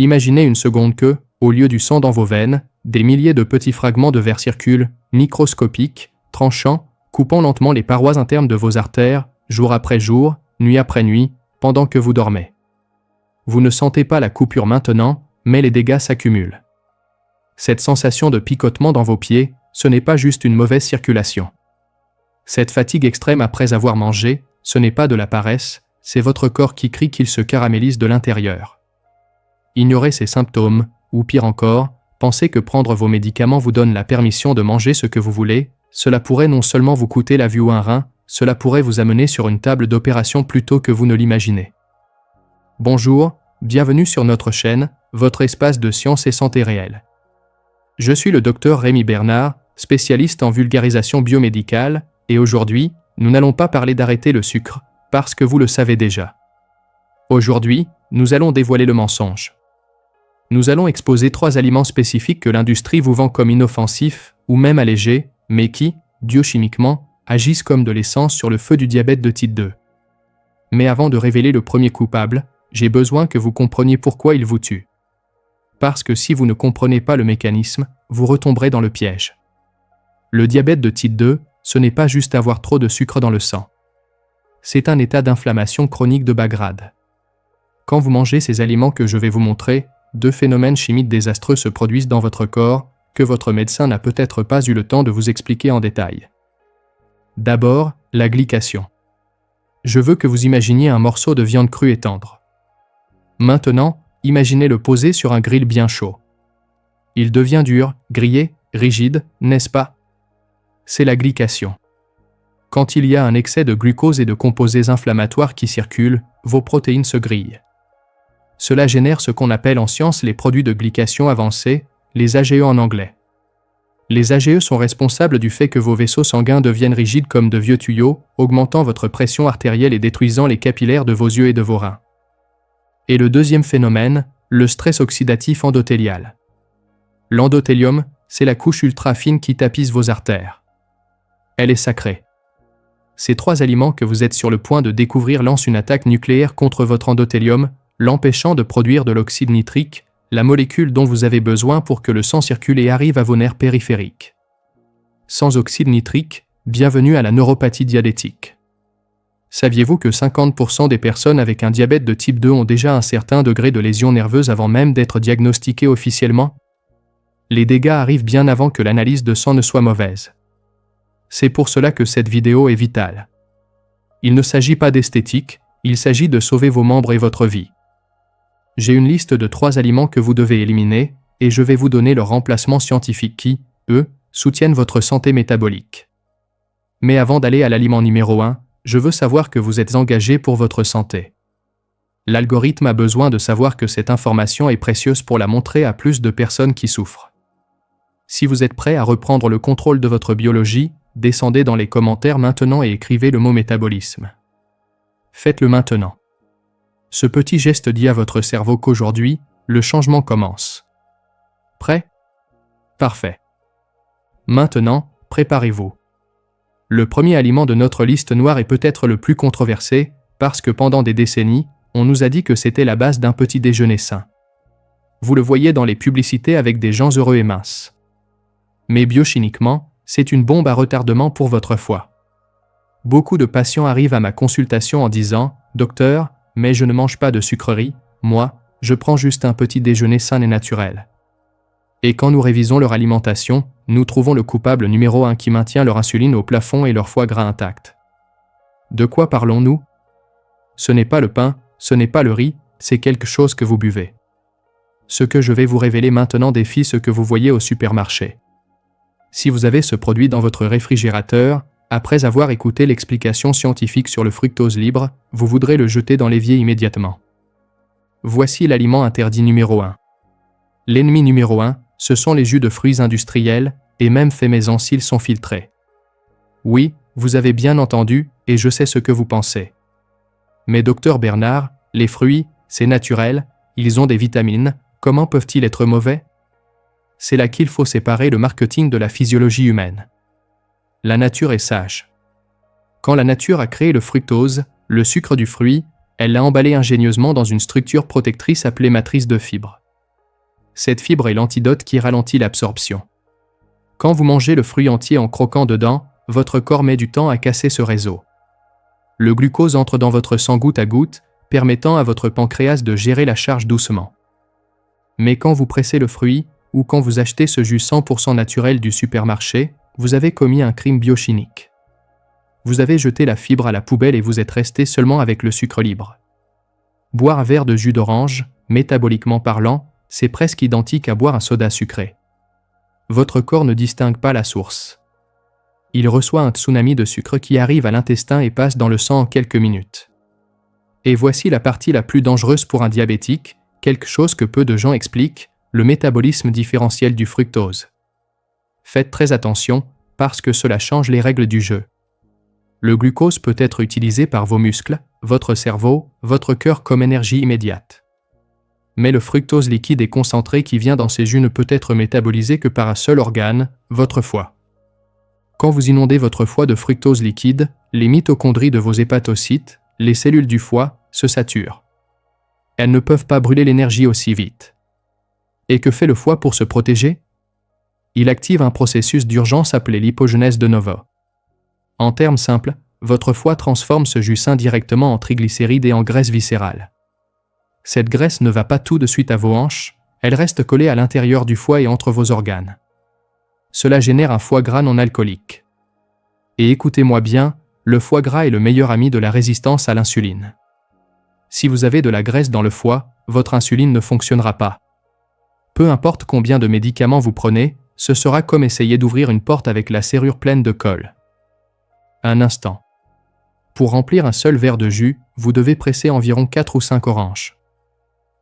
Imaginez une seconde que, au lieu du sang dans vos veines, des milliers de petits fragments de verre circulent, microscopiques, tranchant, coupant lentement les parois internes de vos artères, jour après jour, nuit après nuit, pendant que vous dormez. Vous ne sentez pas la coupure maintenant, mais les dégâts s'accumulent. Cette sensation de picotement dans vos pieds, ce n'est pas juste une mauvaise circulation. Cette fatigue extrême après avoir mangé, ce n'est pas de la paresse, c'est votre corps qui crie qu'il se caramélise de l'intérieur. Ignorez ces symptômes, ou pire encore, pensez que prendre vos médicaments vous donne la permission de manger ce que vous voulez, cela pourrait non seulement vous coûter la vue ou un rein, cela pourrait vous amener sur une table d'opération plus tôt que vous ne l'imaginez. Bonjour, bienvenue sur notre chaîne, votre espace de science et santé réelle. Je suis le docteur Rémi Bernard, spécialiste en vulgarisation biomédicale, et aujourd'hui, nous n'allons pas parler d'arrêter le sucre, parce que vous le savez déjà. Aujourd'hui, nous allons dévoiler le mensonge. Nous allons exposer 3 aliments spécifiques que l'industrie vous vend comme inoffensifs, ou même allégés, mais qui, biochimiquement, agissent comme de l'essence sur le feu du diabète de type 2. Mais avant de révéler le premier coupable, j'ai besoin que vous compreniez pourquoi il vous tue. Parce que si vous ne comprenez pas le mécanisme, vous retomberez dans le piège. Le diabète de type 2, ce n'est pas juste avoir trop de sucre dans le sang. C'est un état d'inflammation chronique de bas grade. Quand vous mangez ces aliments que je vais vous montrer, 2 phénomènes chimiques désastreux se produisent dans votre corps, que votre médecin n'a peut-être pas eu le temps de vous expliquer en détail. D'abord, la glycation. Je veux que vous imaginiez un morceau de viande crue et tendre. Maintenant, imaginez-le posé sur un grill bien chaud. Il devient dur, grillé, rigide, n'est-ce pas? C'est la glycation. Quand il y a un excès de glucose et de composés inflammatoires qui circulent, vos protéines se grillent. Cela génère ce qu'on appelle en science les produits de glycation avancés, les AGE en anglais. Les AGE sont responsables du fait que vos vaisseaux sanguins deviennent rigides comme de vieux tuyaux, augmentant votre pression artérielle et détruisant les capillaires de vos yeux et de vos reins. Et le deuxième phénomène, le stress oxydatif endothélial. L'endothélium, c'est la couche ultra fine qui tapisse vos artères. Elle est sacrée. Ces 3 aliments que vous êtes sur le point de découvrir lancent une attaque nucléaire contre votre endothélium, l'empêchant de produire de l'oxyde nitrique, la molécule dont vous avez besoin pour que le sang circule et arrive à vos nerfs périphériques. Sans oxyde nitrique, bienvenue à la neuropathie diabétique. Saviez-vous que 50% des personnes avec un diabète de type 2 ont déjà un certain degré de lésion nerveuse avant même d'être diagnostiquées officiellement? Les dégâts arrivent bien avant que l'analyse de sang ne soit mauvaise. C'est pour cela que cette vidéo est vitale. Il ne s'agit pas d'esthétique, il s'agit de sauver vos membres et votre vie. J'ai une liste de 3 aliments que vous devez éliminer, et je vais vous donner leur remplacement scientifique qui, eux, soutiennent votre santé métabolique. Mais avant d'aller à l'aliment numéro 1, je veux savoir que vous êtes engagé pour votre santé. L'algorithme a besoin de savoir que cette information est précieuse pour la montrer à plus de personnes qui souffrent. Si vous êtes prêt à reprendre le contrôle de votre biologie, descendez dans les commentaires maintenant et écrivez le mot métabolisme. Faites-le maintenant. Ce petit geste dit à votre cerveau qu'aujourd'hui, le changement commence. Prêt? Parfait. Maintenant, préparez-vous. Le premier aliment de notre liste noire est peut-être le plus controversé, parce que pendant des décennies, on nous a dit que c'était la base d'un petit déjeuner sain. Vous le voyez dans les publicités avec des gens heureux et minces. Mais biochimiquement, c'est une bombe à retardement pour votre foie. Beaucoup de patients arrivent à ma consultation en disant « Docteur, mais je ne mange pas de sucreries, moi, je prends juste un petit déjeuner sain et naturel. » Et quand nous révisons leur alimentation, nous trouvons le coupable numéro 1 qui maintient leur insuline au plafond et leur foie gras intact. De quoi parlons-nous? Ce n'est pas le pain, ce n'est pas le riz, c'est quelque chose que vous buvez. Ce que je vais vous révéler maintenant défie ce que vous voyez au supermarché. Si vous avez ce produit dans votre réfrigérateur, après avoir écouté l'explication scientifique sur le fructose libre, vous voudrez le jeter dans l'évier immédiatement. Voici l'aliment interdit numéro 1. L'ennemi numéro 1, ce sont les jus de fruits industriels, et même faits maison s'ils sont filtrés. Oui, vous avez bien entendu, et je sais ce que vous pensez. Mais docteur Bernard, les fruits, c'est naturel, ils ont des vitamines, comment peuvent-ils être mauvais? C'est là qu'il faut séparer le marketing de la physiologie humaine. La nature est sage. Quand la nature a créé le fructose, le sucre du fruit, elle l'a emballé ingénieusement dans une structure protectrice appelée matrice de fibres. cette fibre est l'antidote qui ralentit l'absorption. Quand vous mangez le fruit entier en croquant dedans, votre corps met du temps à casser ce réseau. Le glucose entre dans votre sang goutte à goutte, permettant à votre pancréas de gérer la charge doucement. Mais quand vous pressez le fruit, ou quand vous achetez ce jus 100% naturel du supermarché, vous avez commis un crime biochimique. Vous avez jeté la fibre à la poubelle et vous êtes resté seulement avec le sucre libre. Boire un verre de jus d'orange, métaboliquement parlant, c'est presque identique à boire un soda sucré. Votre corps ne distingue pas la source. Il reçoit un tsunami de sucre qui arrive à l'intestin et passe dans le sang en quelques minutes. Et voici la partie la plus dangereuse pour un diabétique, quelque chose que peu de gens expliquent, le métabolisme différentiel du fructose. Faites très attention, parce que cela change les règles du jeu. Le glucose peut être utilisé par vos muscles, votre cerveau, votre cœur comme énergie immédiate. Mais le fructose liquide et concentré qui vient dans ces jus ne peut être métabolisé que par un seul organe, votre foie. Quand vous inondez votre foie de fructose liquide, les mitochondries de vos hépatocytes, les cellules du foie, se saturent. Elles ne peuvent pas brûler l'énergie aussi vite. Et que fait le foie pour se protéger? Il active un processus d'urgence appelé lipogenèse de novo. En termes simples, votre foie transforme ce jus sain directement en triglycérides et en graisse viscérale. Cette graisse ne va pas tout de suite à vos hanches, elle reste collée à l'intérieur du foie et entre vos organes. Cela génère un foie gras non alcoolique. Et écoutez-moi bien, le foie gras est le meilleur ami de la résistance à l'insuline. Si vous avez de la graisse dans le foie, votre insuline ne fonctionnera pas. Peu importe combien de médicaments vous prenez, ce sera comme essayer d'ouvrir une porte avec la serrure pleine de colle. Un instant. Pour remplir un seul verre de jus, vous devez presser environ 4 ou 5 oranges.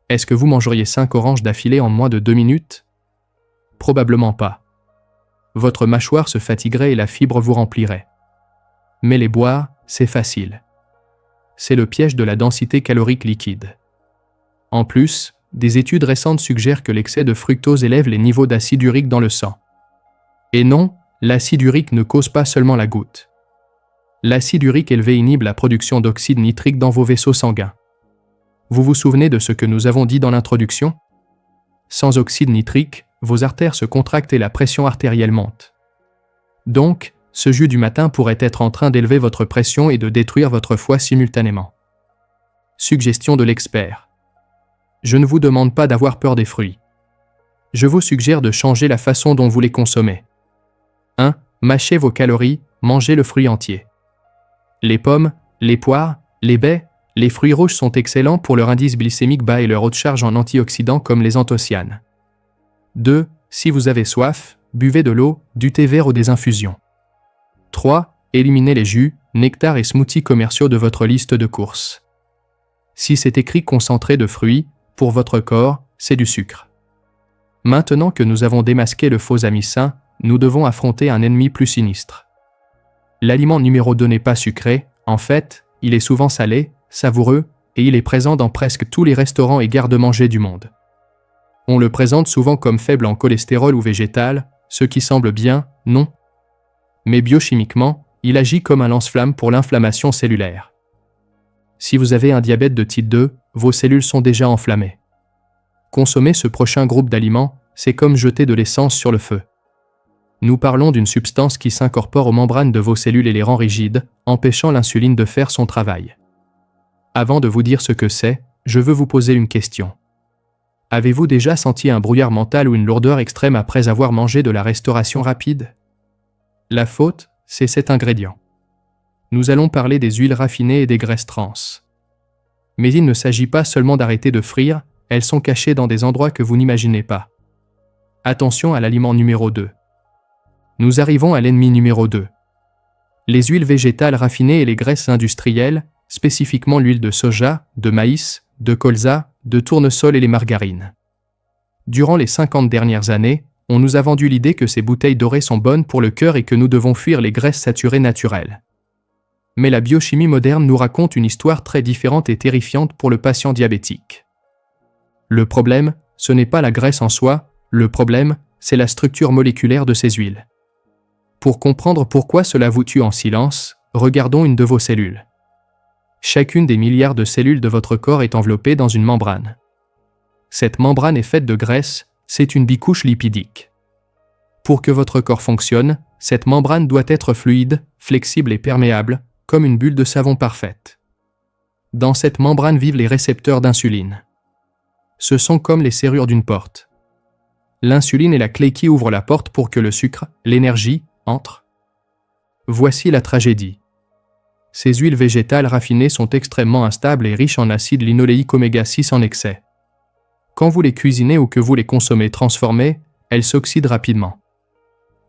Est-ce que vous mangeriez 5 oranges d'affilée en moins de 2 minutes? Probablement pas. Votre mâchoire se fatiguerait et la fibre vous remplirait. Mais les boire, c'est facile. C'est le piège de la densité calorique liquide. En plus, des études récentes suggèrent que l'excès de fructose élève les niveaux d'acide urique dans le sang. Et non, l'acide urique ne cause pas seulement la goutte. L'acide urique élevé inhibe la production d'oxyde nitrique dans vos vaisseaux sanguins. Vous vous souvenez de ce que nous avons dit dans l'introduction? Sans oxyde nitrique, vos artères se contractent et la pression artérielle monte. Donc, ce jus du matin pourrait être en train d'élever votre pression et de détruire votre foie simultanément. Suggestion de l'expert. Je ne vous demande pas d'avoir peur des fruits. Je vous suggère de changer la façon dont vous les consommez. 1. Mâchez vos calories, mangez le fruit entier. Les pommes, les poires, les baies, les fruits rouges sont excellents pour leur indice glycémique bas et leur haute charge en antioxydants comme les anthocyanes. 2. Si vous avez soif, buvez de l'eau, du thé vert ou des infusions. 3. Éliminez les jus, nectars et smoothies commerciaux de votre liste de courses. Si c'est écrit concentré de fruits, pour votre corps, c'est du sucre. Maintenant que nous avons démasqué le faux ami sain, nous devons affronter un ennemi plus sinistre. L'aliment numéro 2 n'est pas sucré, en fait, il est souvent salé, savoureux, et il est présent dans presque tous les restaurants et garde-manger du monde. On le présente souvent comme faible en cholestérol ou végétal, ce qui semble bien, non. Mais biochimiquement, il agit comme un lance-flamme pour l'inflammation cellulaire. Si vous avez un diabète de type 2, vos cellules sont déjà enflammées. Consommer ce prochain groupe d'aliments, c'est comme jeter de l'essence sur le feu. Nous parlons d'une substance qui s'incorpore aux membranes de vos cellules et les rend rigides, empêchant l'insuline de faire son travail. Avant de vous dire ce que c'est, je veux vous poser une question. Avez-vous déjà senti un brouillard mental ou une lourdeur extrême après avoir mangé de la restauration rapide? La faute, c'est cet ingrédient. Nous allons parler des huiles raffinées et des graisses trans. Mais il ne s'agit pas seulement d'arrêter de frire, elles sont cachées dans des endroits que vous n'imaginez pas. Attention à l'aliment numéro 2. Nous arrivons à l'ennemi numéro 2. Les huiles végétales raffinées et les graisses industrielles, spécifiquement l'huile de soja, de maïs, de colza, de tournesol et les margarines. Durant les 50 dernières années, on nous a vendu l'idée que ces bouteilles dorées sont bonnes pour le cœur et que nous devons fuir les graisses saturées naturelles. Mais la biochimie moderne nous raconte une histoire très différente et terrifiante pour le patient diabétique. Le problème, ce n'est pas la graisse en soi, le problème, c'est la structure moléculaire de ces huiles. Pour comprendre pourquoi cela vous tue en silence, regardons une de vos cellules. Chacune des milliards de cellules de votre corps est enveloppée dans une membrane. Cette membrane est faite de graisse, C'est une bicouche lipidique. Pour que votre corps fonctionne, cette membrane doit être fluide, flexible et perméable, comme une bulle de savon parfaite. Dans cette membrane vivent les récepteurs d'insuline. Ce sont comme les serrures d'une porte. L'insuline est la clé qui ouvre la porte pour que le sucre, l'énergie, entre. Voici la tragédie. Ces huiles végétales raffinées sont extrêmement instables et riches en acide linoléique oméga 6 en excès. Quand vous les cuisinez ou que vous les consommez transformées, elles s'oxydent rapidement.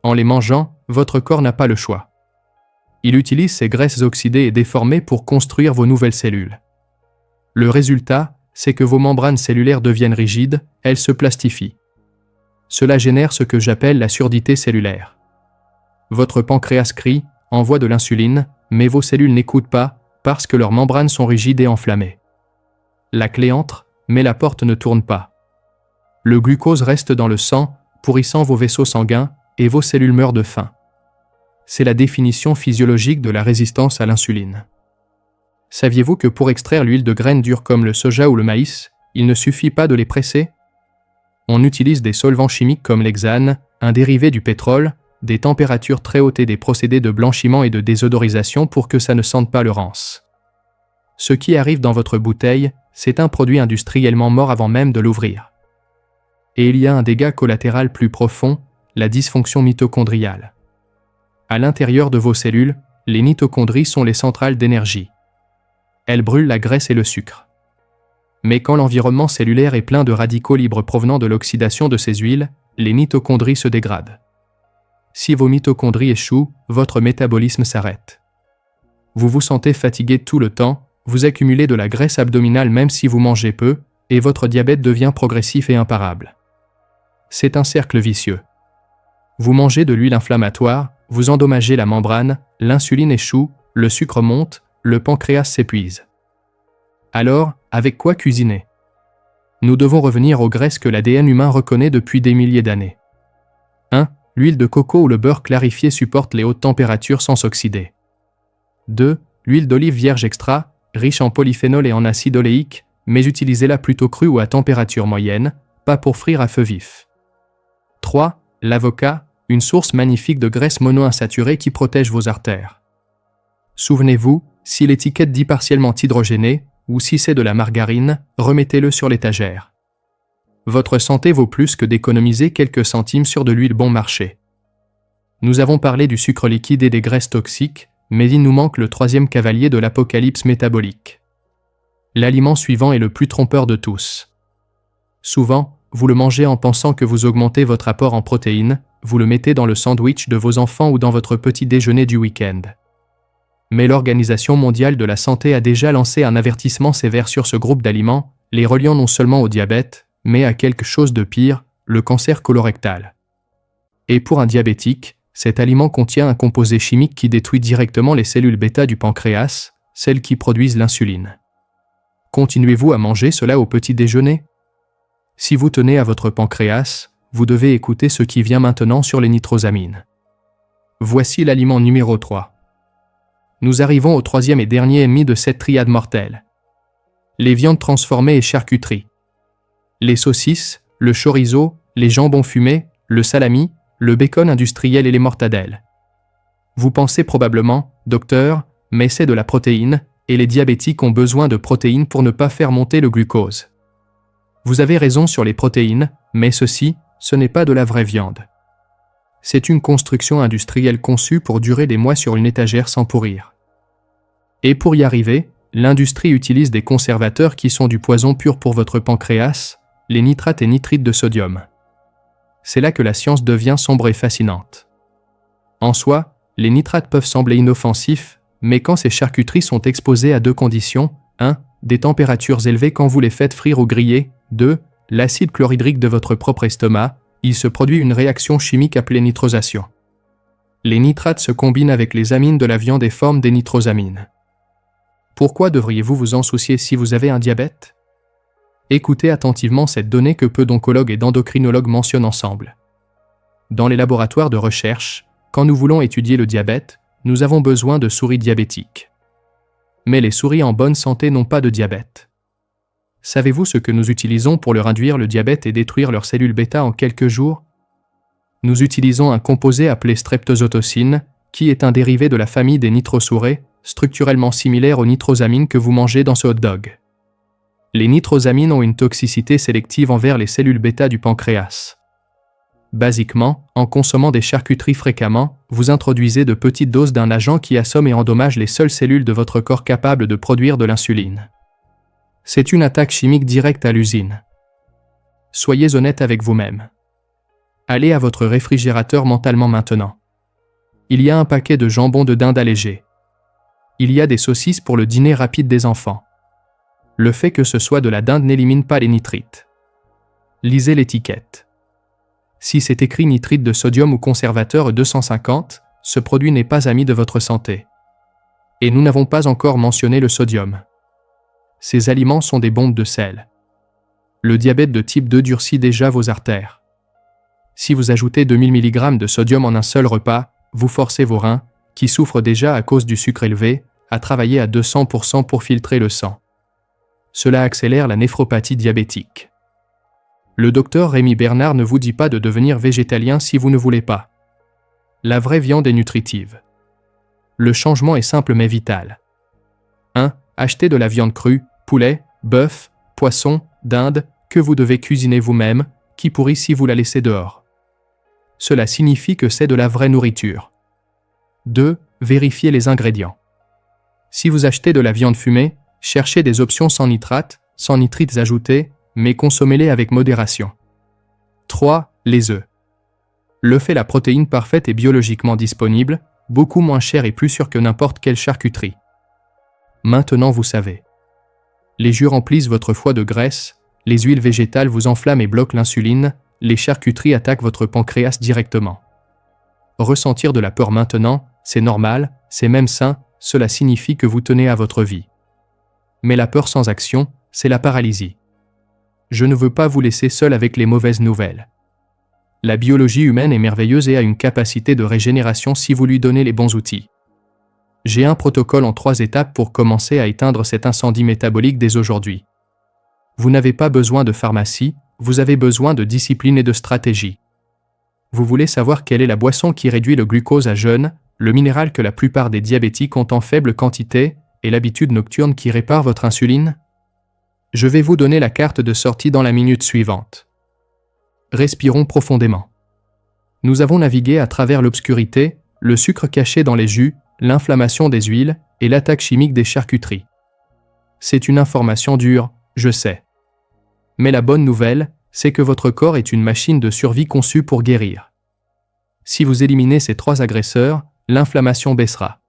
En les mangeant, votre corps n'a pas le choix. Il utilise ces graisses oxydées et déformées pour construire vos nouvelles cellules. Le résultat, c'est que vos membranes cellulaires deviennent rigides, elles se plastifient. Cela génère ce que j'appelle la surdité cellulaire. Votre pancréas crie, envoie de l'insuline, mais vos cellules n'écoutent pas, parce que leurs membranes sont rigides et enflammées. La clé entre, mais la porte ne tourne pas. Le glucose reste dans le sang, pourrissant vos vaisseaux sanguins, et vos cellules meurent de faim. C'est la définition physiologique de la résistance à l'insuline. Saviez-vous que pour extraire l'huile de graines dures comme le soja ou le maïs, il ne suffit pas de les presser? On utilise des solvants chimiques comme l'hexane, un dérivé du pétrole, des températures très hautes et des procédés de blanchiment et de désodorisation pour que ça ne sente pas le rance. Ce qui arrive dans votre bouteille, c'est un produit industriellement mort avant même de l'ouvrir. Et il y a un dégât collatéral plus profond, la dysfonction mitochondriale. À l'intérieur de vos cellules, les mitochondries sont les centrales d'énergie. Elles brûlent la graisse et le sucre. Mais quand l'environnement cellulaire est plein de radicaux libres provenant de l'oxydation de ces huiles, les mitochondries se dégradent. Si vos mitochondries échouent, votre métabolisme s'arrête. Vous vous sentez fatigué tout le temps, vous accumulez de la graisse abdominale même si vous mangez peu, et votre diabète devient progressif et imparable. C'est un cercle vicieux. Vous mangez de l'huile inflammatoire, vous endommagez la membrane, l'insuline échoue, le sucre monte, le pancréas s'épuise. Alors, avec quoi cuisiner? Nous devons revenir aux graisses que l'ADN humain reconnaît depuis des milliers d'années. 1. L'huile de coco ou le beurre clarifié supporte les hautes températures sans s'oxyder. 2. L'huile d'olive vierge extra, riche en polyphénol et en acide oléique, mais utilisez-la plutôt crue ou à température moyenne, pas pour frire à feu vif. 3. L'avocat, une source magnifique de graisse monoinsaturée qui protège vos artères. Souvenez-vous, si l'étiquette dit partiellement hydrogéné, ou si c'est de la margarine, remettez-le sur l'étagère. Votre santé vaut plus que d'économiser quelques centimes sur de l'huile bon marché. Nous avons parlé du sucre liquide et des graisses toxiques, mais il nous manque le troisième cavalier de l'apocalypse métabolique. L'aliment suivant est le plus trompeur de tous. Souvent, vous le mangez en pensant que vous augmentez votre apport en protéines, vous le mettez dans le sandwich de vos enfants ou dans votre petit déjeuner du week-end. Mais l'Organisation mondiale de la santé a déjà lancé un avertissement sévère sur ce groupe d'aliments, les reliant non seulement au diabète, mais à quelque chose de pire, le cancer colorectal. Et pour un diabétique, cet aliment contient un composé chimique qui détruit directement les cellules bêta du pancréas, celles qui produisent l'insuline. Continuez-vous à manger cela au petit déjeuner? Si vous tenez à votre pancréas, vous devez écouter ce qui vient maintenant sur les nitrosamines. Voici l'aliment numéro 3. Nous arrivons au troisième et dernier ennemi de cette triade mortelle. Les viandes transformées et charcuteries. Les saucisses, le chorizo, les jambons fumés, le salami, le bacon industriel et les mortadelles. Vous pensez probablement, docteur, mais c'est de la protéine, et les diabétiques ont besoin de protéines pour ne pas faire monter le glucose. Vous avez raison sur les protéines, mais ceci, ce n'est pas de la vraie viande. C'est une construction industrielle conçue pour durer des mois sur une étagère sans pourrir. Et pour y arriver, l'industrie utilise des conservateurs qui sont du poison pur pour votre pancréas, les nitrates et nitrites de sodium. C'est là que la science devient sombre et fascinante. En soi, les nitrates peuvent sembler inoffensifs, mais quand ces charcuteries sont exposées à deux conditions, 1. Des températures élevées quand vous les faites frire ou griller, 2. L'acide chlorhydrique de votre propre estomac, il se produit une réaction chimique appelée nitrosation. Les nitrates se combinent avec les amines de la viande et forment des nitrosamines. Pourquoi devriez-vous vous en soucier si vous avez un diabète? Écoutez attentivement cette donnée que peu d'oncologues et d'endocrinologues mentionnent ensemble. Dans les laboratoires de recherche, quand nous voulons étudier le diabète, nous avons besoin de souris diabétiques. Mais les souris en bonne santé n'ont pas de diabète. Savez-vous ce que nous utilisons pour leur induire le diabète et détruire leurs cellules bêta en quelques jours? Nous utilisons un composé appelé streptozotocine, qui est un dérivé de la famille des nitrosourées, structurellement similaire aux nitrosamines que vous mangez dans ce hot dog. Les nitrosamines ont une toxicité sélective envers les cellules bêta du pancréas. Basiquement, en consommant des charcuteries fréquemment, vous introduisez de petites doses d'un agent qui assomme et endommage les seules cellules de votre corps capables de produire de l'insuline. C'est une attaque chimique directe à l'usine. Soyez honnête avec vous-même. Allez à votre réfrigérateur mentalement maintenant. Il y a un paquet de jambon de dinde allégé. Il y a des saucisses pour le dîner rapide des enfants. Le fait que ce soit de la dinde n'élimine pas les nitrites. Lisez l'étiquette. Si c'est écrit nitrite de sodium ou conservateur 250, ce produit n'est pas ami de votre santé. Et nous n'avons pas encore mentionné le sodium. Ces aliments sont des bombes de sel. Le diabète de type 2 durcit déjà vos artères. Si vous ajoutez 2000 mg de sodium en un seul repas, vous forcez vos reins, qui souffrent déjà à cause du sucre élevé, à travailler à 200% pour filtrer le sang. Cela accélère la néphropathie diabétique. Le docteur Rémi Bernard ne vous dit pas de devenir végétalien si vous ne voulez pas. La vraie viande est nutritive. Le changement est simple mais vital. 1. Achetez de la viande crue, poulet, bœuf, poisson, dinde, que vous devez cuisiner vous-même, qui pourrit si vous la laissez dehors. Cela signifie que c'est de la vraie nourriture. 2. Vérifiez les ingrédients. Si vous achetez de la viande fumée, cherchez des options sans nitrates, sans nitrites ajoutés, mais consommez-les avec modération. 3. Les œufs. L'œuf est la protéine parfaite et biologiquement disponible, beaucoup moins chère et plus sûre que n'importe quelle charcuterie. Maintenant vous savez. Les jus remplissent votre foie de graisse, les huiles végétales vous enflamment et bloquent l'insuline, les charcuteries attaquent votre pancréas directement. Ressentir de la peur maintenant, c'est normal, c'est même sain, cela signifie que vous tenez à votre vie. Mais la peur sans action, c'est la paralysie. Je ne veux pas vous laisser seul avec les mauvaises nouvelles. La biologie humaine est merveilleuse et a une capacité de régénération si vous lui donnez les bons outils. J'ai un protocole en 3 étapes pour commencer à éteindre cet incendie métabolique dès aujourd'hui. Vous n'avez pas besoin de pharmacie, vous avez besoin de discipline et de stratégie. Vous voulez savoir quelle est la boisson qui réduit le glucose à jeun, le minéral que la plupart des diabétiques ont en faible quantité, et l'habitude nocturne qui répare votre insuline? Je vais vous donner la carte de sortie dans la minute suivante. Respirons profondément. Nous avons navigué à travers l'obscurité, le sucre caché dans les jus, l'inflammation des huiles et l'attaque chimique des charcuteries. C'est une information dure, je sais. Mais la bonne nouvelle, c'est que votre corps est une machine de survie conçue pour guérir. Si vous éliminez ces 3 agresseurs, l'inflammation baissera.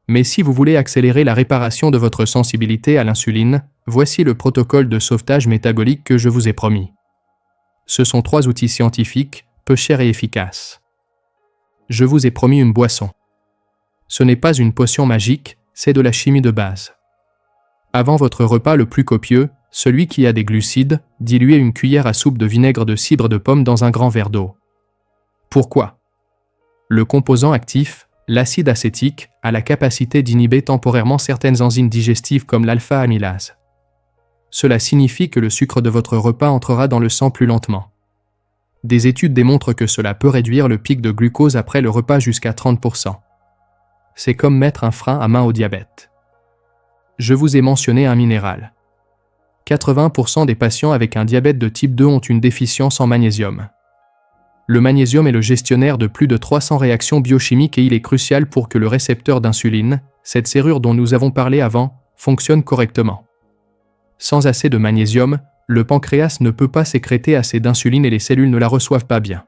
Mais si vous voulez accélérer la réparation de votre sensibilité à l'insuline, voici le protocole de sauvetage métabolique que je vous ai promis. Ce sont 3 outils scientifiques, peu chers et efficaces. Je vous ai promis une boisson. Ce n'est pas une potion magique, c'est de la chimie de base. Avant votre repas le plus copieux, celui qui a des glucides, diluez une cuillère à soupe de vinaigre de cidre de pomme dans un grand verre d'eau. Pourquoi? Le composant actif, l'acide acétique, a la capacité d'inhiber temporairement certaines enzymes digestives comme l'alpha-amylase. Cela signifie que le sucre de votre repas entrera dans le sang plus lentement. Des études démontrent que cela peut réduire le pic de glucose après le repas jusqu'à 30%. C'est comme mettre un frein à main au diabète. Je vous ai mentionné un minéral. 80% des patients avec un diabète de type 2 ont une déficience en magnésium. Le magnésium est le gestionnaire de plus de 300 réactions biochimiques et il est crucial pour que le récepteur d'insuline, cette serrure dont nous avons parlé avant, fonctionne correctement. Sans assez de magnésium, le pancréas ne peut pas sécréter assez d'insuline et les cellules ne la reçoivent pas bien.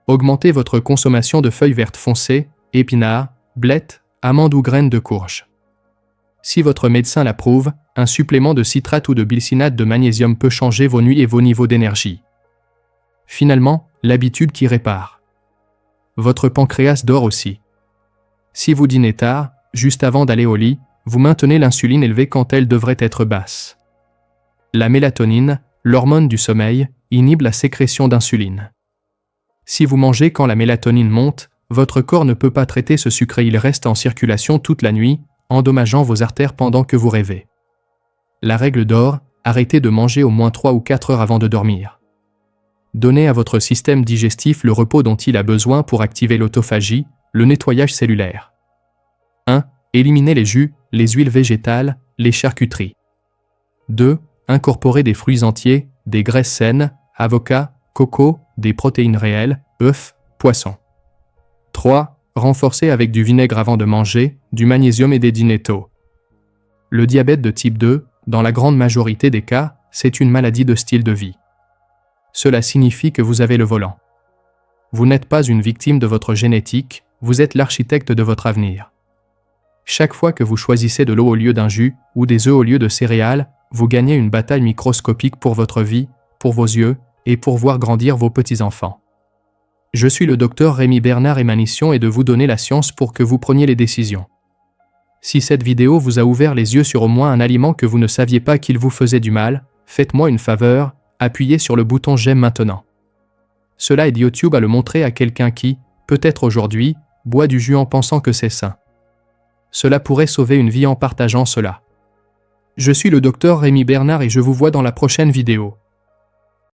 Augmentez votre consommation de feuilles vertes foncées, épinards, blettes, amandes ou graines de courge. Si votre médecin l'approuve, un supplément de citrate ou de bilcinate de magnésium peut changer vos nuits et vos niveaux d'énergie. Finalement, l'habitude qui répare. Votre pancréas dort aussi. Si vous dînez tard, juste avant d'aller au lit, vous maintenez l'insuline élevée quand elle devrait être basse. La mélatonine, l'hormone du sommeil, inhibe la sécrétion d'insuline. Si vous mangez quand la mélatonine monte, votre corps ne peut pas traiter ce sucre et il reste en circulation toute la nuit, endommageant vos artères pendant que vous rêvez. La règle d'or, arrêtez de manger au moins 3 ou 4 heures avant de dormir. Donnez à votre système digestif le repos dont il a besoin pour activer l'autophagie, le nettoyage cellulaire. 1. Éliminez les jus, les huiles végétales, les charcuteries. 2. Incorporez des fruits entiers, des graisses saines, avocats, coco, des protéines réelles, œufs, poissons. 3. Renforcez avec du vinaigre avant de manger, du magnésium et des dinetto. Le diabète de type 2, dans la grande majorité des cas, c'est une maladie de style de vie. Cela signifie que vous avez le volant. Vous n'êtes pas une victime de votre génétique, vous êtes l'architecte de votre avenir. Chaque fois que vous choisissez de l'eau au lieu d'un jus, ou des œufs au lieu de céréales, vous gagnez une bataille microscopique pour votre vie, pour vos yeux, et pour voir grandir vos petits-enfants. Je suis le docteur Rémi Bernard et ma mission est de vous donner la science pour que vous preniez les décisions. Si cette vidéo vous a ouvert les yeux sur au moins un aliment que vous ne saviez pas qu'il vous faisait du mal, faites-moi une faveur, appuyez sur le bouton j'aime maintenant. Cela aide YouTube à le montrer à quelqu'un qui, peut-être aujourd'hui, boit du jus en pensant que c'est sain. Cela pourrait sauver une vie en partageant cela. Je suis le docteur Rémi Bernard et je vous vois dans la prochaine vidéo.